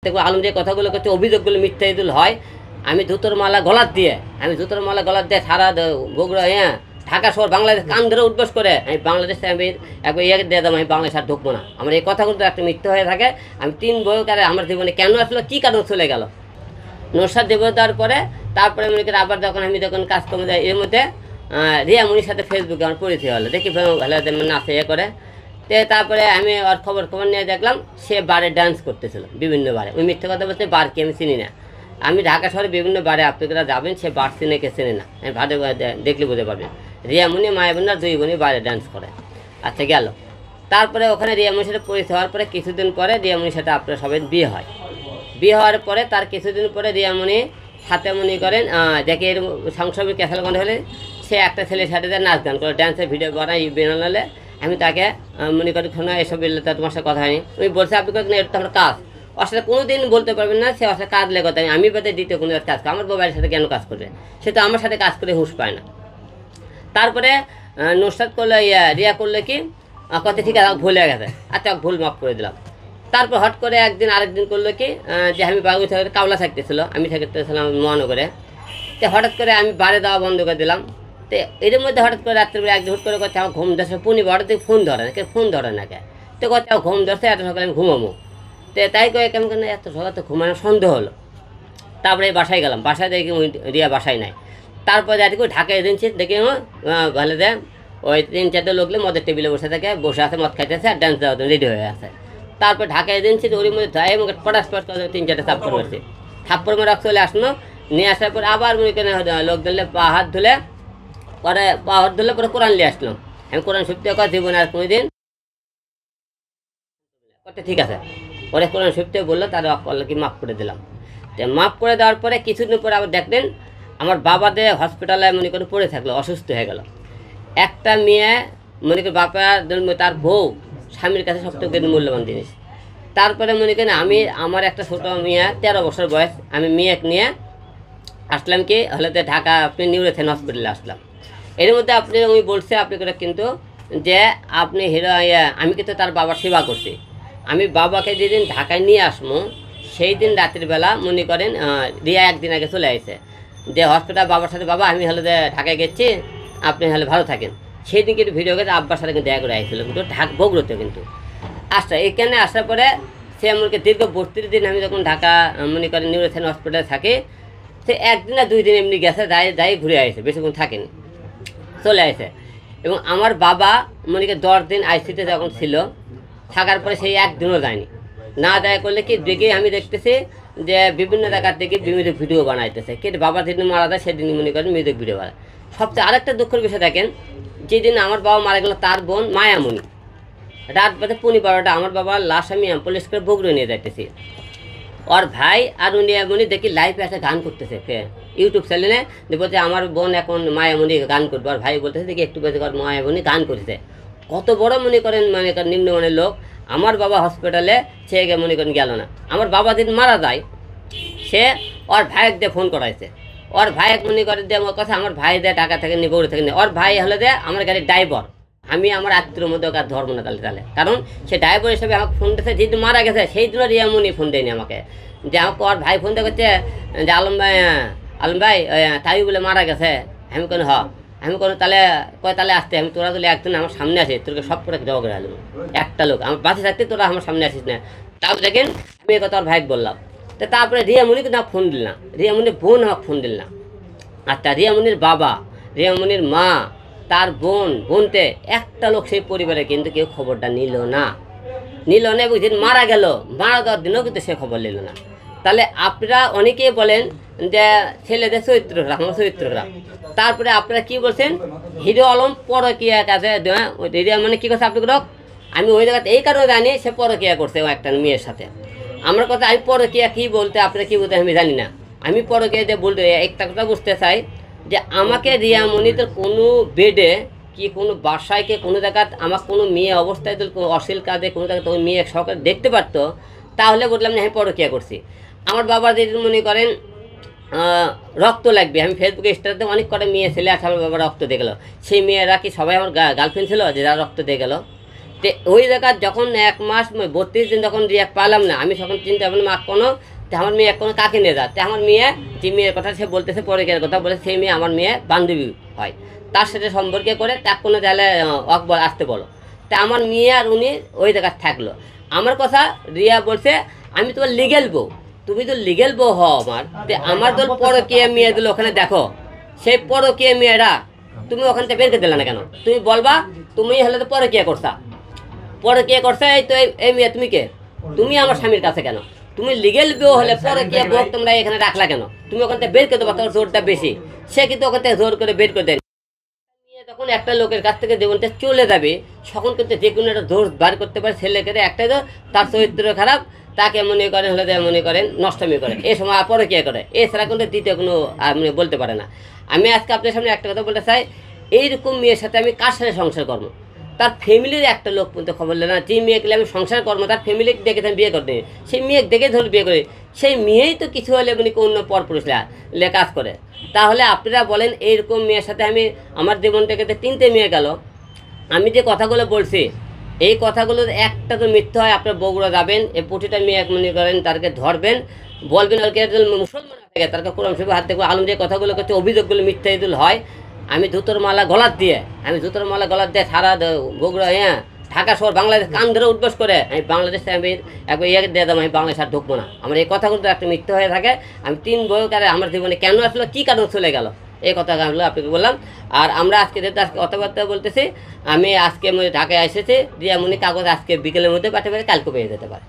দেখবো আলম যে কথাগুলো করছে অভিযোগগুলো মিথ্যা ইদুল হয়। আমি জুতোর মালা গলার দিয়ে সারা বগুড়া ঢাকা শহর বাংলাদেশ কান ধরে উদ্বোস করে আমি বাংলাদেশে আমি একবার ইয়ে দিয়ে দেবো, আমি বাংলাদেশ আর ঢুকবো না। আমার এই কথাগুলো একটা মিথ্যা হয়ে থাকে। আমি 3 বছর আমার জীবনে কেন আসলো, কী কারণ চলে গেল নৌসাদ দেবতার পরে। তারপরে মনে করি আবার যখন কাজ কমে যায়, এর মধ্যে রিয়া মনির সাথে ফেসবুকে আমার পরিচয় হলো, দেখি ভালো নাচে ইয়ে করে। তারপরে আমি ওর খবর নিয়ে দেখলাম সে বারে ডান্স করতেছিল বিভিন্ন বারে। ওই মিথ্যে কথা বলতে বারকে আমি চিনি না। আমি ঢাকা শহরে বিভিন্ন বারে আপনারা যাবেন, সে বার চিনে কে চেনে না, আমি ভাড়ে দেখলে বুঝতে পারবেন। রিয়ামণি মায়াবন্যা 2 বোনই বারে ডান্স করে। আচ্ছা গেল। তারপরে ওখানে রিয়ামণির সাথে পরিচয় হওয়ার পরে কিছুদিন পরে রিয়ামণির সাথে আপনার সবাই বিয়ে হয়। বিয়ে হওয়ার পরে তার কিছুদিন পরে রিয়ামণি হাতে মনে করেন দেখে এর সংসবের ক্যাসালগঞ্জ হলে সে একটা ছেলের সাথে নাচ গান করে, ডান্সের ভিডিও বানাই বানালে আমি তাকে মনে করি শোনা এসব তোমার সাথে কথা হয়নি। আমি বলছি আপনি কয়েক এটা তো আমার কাজ, ওর সাথে কোনো দিন বলতে পারবেন না সে ওর সাথে কাজ লেগে কথা আমি বাদে দ্বিতীয় কোনো কাজ আমার মোবাইলের সাথে কেন কাজ করবে, সে তো আমার সাথে কাজ করে হুঁশ পায় না। তারপরে নৌসাদ করলে রিয়া করলে কি কথা ঠিক আছে ভুলে গেছে, আচ্ছা ভুল মাফ করে দিলাম। তারপর হট করে আরেকদিন করলো কি যে আমি বাবু কাওলা থাকতেছিল, আমি থাকতেছিলাম মহানগরে। তো হঠাৎ করে আমি বাড়ি দেওয়া বন্ধ করে দিলাম। তো এর মধ্যে হঠাৎ করে রাত্রিবেলা একদিন হুট করে করছে আমার ঘুম ধরছে, হঠাৎ থেকে ফোন ধরে না, ফোন ধরে না কে, তো করছে আমার ঘুম ধরছে এত সকালে আমি ঘুমাবো। তো তাই করে কেমন কেন এত সকালে তো ঘুমানো সন্দেহ হলো। তারপরে বাসায় গেলাম, বাসায় দেখি রিয়া বাসায় নাই। তারপরে দেখি ঢাকা এজেন্সি দেখি ভালো দেয় ওই 3-4 লোকলে মদের টেবিলে বসে থাকে, বসে আছে মদ খাইতেছে আর ডান্স দেওয়া রেডি হয়ে আছে। তারপর ঢাকা এজেন্সিতে ওর মধ্যে ধরে মুখে পটাশ 3-4টা থাপ্পড় মারছে, থাপ্পড় মারা চলে আসলো। নিয়ে আসার পর আবার মনে করেন লোক ধরলে পা হাত ধুলে পরে কোরআন নিয়ে আসলাম। আমি কোরআন সত্যি কথা জীবনে আর কোনোদিন ঠিক আছে পরে কোরআন সত্যি বললো, তারা কি মাফ করে দিলাম। তো মাফ করে দেওয়ার পরে কিছুদিন পরে আবার দেখলেন আমার বাবাদের হসপিটালে মনে করে পড়ে থাকলো, অসুস্থ হয়ে গেল। একটা মেয়ে মনে করি বাবা তার বউ স্বামীর কাছে সবথেকে মূল্যবান জিনিস। তারপরে মনে করেন আমি আমার একটা ছোটো মেয়ে 13 বছর বয়স, আমি মেয়েকে নিয়ে আসলাম কি হলে ঢাকা আপনি নিউরোথেন হসপিটালে আসলাম। এর মধ্যে আপনি উনি বলছে আপনি করে কিন্তু যে আপনি হিরো আমি কিন্তু তার বাবার সেবা করছি। আমি বাবাকে যেদিন ঢাকায় নিয়ে আসবো সেই দিন রাতের বেলা মনে করেন রিয়া একদিন আগে চলে আসে যে হসপিটাল বাবার সাথে বাবা আমি হলে ঢাকায় গেছি আপনি হলে ভালো থাকেন। সেই দিন কিন্তু ভিডিও গেছে আব্বার সাথে কিন্তু দেখা করে আসছিল, কিন্তু বগুড়োতে কিন্তু আসছে। এখানে আসার পরে সে আমাকে দীর্ঘ 32 দিন আমি যখন ঢাকা মনে করেন নিউরোথেন হসপিটালে থাকি, সে 1 দিন না 2 দিন এমনি গেছে যাই ঘুরে আসে, বেশিক্ষণ থাকেনি চলে আসে। এবং আমার বাবা মনে করি 10 দিন আইসিতে যখন ছিল থাকার পরে সেই 1 দিনও যায়নি। না দেয় করলে কি দেখে আমি দেখতেছি যে বিভিন্ন জায়গার থেকে মিউজিক ভিডিও বানাইতেছে, কিন্তু বাবা যেদিন মারা যায় সেদিন মনে করেন মিউজিক ভিডিও বানায়। সবচেয়ে আরেকটা দুঃখের বিষয় দেখেন, যেদিন আমার বাবা মারা গেল তার বোন মায়ামণি রাত বাজে 12:30 আমার বাবার লাশ আমি পুলিশ করে বগুড়ে নিয়ে যাইতেছি। ওর ভাই আর উনি দেখি লাইভে এসে গান করতেছে ইউটিউব চ্যানেলে, বলছে আমার বোন এখন মায়ামণি গান করবে। আর ভাই বলতেছে দেখি একটু বেশি মায়ামণি গান করছে। কত বড় মনে করেন নিম্নমানের লোক। আমার বাবা হসপিটালে সে মনে করেন গেল না। আমার বাবা দিন মারা যায় সে ওর ভাইয়ের দিয়ে ফোন করাইছে, ওর ভাই মনে করে দিয়ে আমার কথা আমার ভাই দেয় টাকা থেকে নিয়ে বগুড়া থেকে নিয়ে, ওর ভাই হলে দেয় আমার গাড়ির ড্রাইভার। আমি আমার আত্মীয়র মধ্যে ওকে ধর্ম না তাহলে কারণ সে ড্রাইভার হিসেবে আমাকে ফোন দিয়েছে, যেদিন মারা গেছে সেই দিনও রিয়ামণি ফোন দেয়নি আমাকে, যে আমাকে ওর ভাই ফোন দিয়ে করছে যে আলম ভাই তাই বলে মারা গেছে। আমি কোনো আমি কোনো তাহলে আসতে আমি তোরা তুলে একদিন আমার সামনে আসে তোকে সব করে জবা করে আসবো। একটা লোক আমার বাসে থাকতে তোরা আমার সামনে আসিস না। তাও দেখেন আমি এই কথা ওর ভাইকে বললাম। তো তারপরে রিয়ামণিকে না ফোন দিল না, রিয়ামণির বোন আমাকে ফোন দিল না। আচ্ছা রিয়ামণির বাবা, রিয়ামণির মা, তার বোনতে একটা লোক সেই পরিবারে কিন্তু কেউ খবরটা নিল না এবং যেদিন মারা গেল মারা যাওয়ার দিনও কিন্তু সে খবর নিল না। তাহলে আপনারা অনেকেই বলেন যে ছেলেদের চরিত্র খারাপ, আমার চরিত্র খারাপ। তারপরে আপনারা কি বলছেন হিরো আলম পরকীয়া কাছে মানে কী করছে আপনি আমি ওই জায়গাতে এই কারণে জানি সে পরকীয়া করছে ও একটা মেয়ের সাথে। আমার কথা আমি পরকীয়া কী বলতে আপনারা কী বলতে আমি জানি না। আমি পরকীয়া দিয়ে বলতে একটা কথা বুঝতে চাই যে আমাকে রিয়ামণিতে কোনো বেডে কি কোনো বাসায় কি কোনো জায়গায় আমার কোনো মেয়ে অবস্থায় তো অশ্লীল কাজে কোনো জায়গায় ওই মেয়ে সরকার দেখতে পারতো, তাহলে বললাম না আমি পরকীয়া করছি। আমার বাবা যদি মনে করেন রক্ত লাগবে, আমি ফেসবুকে স্ট্যাটাসে অনেক কটা মেয়ে ছেলে আছে আমার বাবা রক্ত দিয়ে গেলো, সেই মেয়েরা কি সবাই আমার গার্লফ্রেন্ড ছিল যে যারা রক্ত দিয়ে গেলো? তো ওই জায়গায় যখন 1 মাস 32 দিন যখন রিয়াক পালাম না, আমি তখন চিন্তা ভাবলাম মা কোনো তো আমার মেয়ে কোনো কাকে নিয়ে যায়, তো আমার মেয়ে যে মেয়ের কথা সে বলতেছে পরকের কথা বলে, সেই মেয়ে আমার মেয়ে বান্ধবী হয়, তার সাথে সম্পর্কে করে তার কোনো তাহলে অকবর আসতে বলো। তা আমার মেয়ে আর উনি ওই জায়গায় থাকলো। আমার কথা রিয়া বলছে আমি তোমার লিগেল বউ, তুমি তো লিগেল বউ হও আমার, আমার তো পরকীয়া মেয়ে দিল ওখানে দেখো, সেই পরকীয়া মেয়েরা তুমি ওখান থেকে বের করে দিলে না কেন? তুমি বলবা তুমি হলে তো পরকীয়া করছা, পরকীয়া করছে, এই তো এই মেয়ে তুমি কে, তুমি আমার স্বামীর কাছে কেন? তুমি লিগেল বউ হলে পরকীয়া বউ তোমরা এখানে রাখলা কেন? তুমি ওখান থেকে বের করে দেবা, তোমার জোরটা বেশি। সে কিন্তু ওখান থেকে জোর করে বের করে দেয়। তখন একটা লোকের কাছ থেকে জীবনটা চলে যাবে, তখন কিন্তু যে কোনো একটা দোষ বার করতে পারে ছেলেকে, একটাই তো তার চরিত্র খারাপ, তাকে মনে করেন হলে মনে করেন নষ্টমী করে, এই সময় পরকীয়া করে, এছাড়া কিন্তু দ্বিতীয় কোনো মানে বলতে পারে না। আমি আজকে আপনার সামনে একটা কথা বলতে চাই, এইরকম মেয়ের সাথে আমি কার সাথে সংসার করবো? তার ফ্যামিলির একটা লোক পর্যন্ত খবর নেয় না, যে মেয়েকে আমি সংসার করবো তার ফ্যামিলি দেখে আমি বিয়ে করতে, সেই মেয়ে দেখে ধরে বিয়ে করে, সেই মেয়েই তো কিছু হলে মানে অন্য পরপুরুষরা কাজ করে। তাহলে আপনারা বলেন এইরকম মেয়ের সাথে আমি আমার জীবন থেকে 3টে মেয়ে গেল। আমি যে কথাগুলো বলছি এই কথাগুলোর একটা তো মিথ্যা হয়, আপনার বগুড়া যাবেন, এই প্রতিটা মেয়ে মনে করেন তাকে ধরবেন, বলবেন আর কি মুসলমান থাকে তারকে কোরআন শরীফ হাত থেকে আলম যে কথাগুলো করছে অভিযোগগুলো মিথ্যা ইদুল হয়। আমি জুতোর মালা গলার দিয়ে সারা বগুড়া ঢাকা শহর বাংলাদেশ কান ধরে উদ্বাস করে, আমি বাংলাদেশে আমি একবার ইয়ে দিয়ে দাম, আমি বাংলাদেশ আর ঢুকবো না। আমার এই কথাগুলো তো একটা মিথ্যা হয়ে থাকে। আমি 3 বছর আমার জীবনে কেন আসলো, কী কারণ চলে গেল, এই কথাগুলো আপনাকে বললাম। আর আমরা আজকে যেহেতু আজকে কথাবার্তা বলতেছি, আমি আজকে ঢাকায় এসেছি, রিয়ামণি কাগজ আজকে বিকেলের মধ্যে পাঠাতে পারে, কালকে পেয়ে যেতে পারে।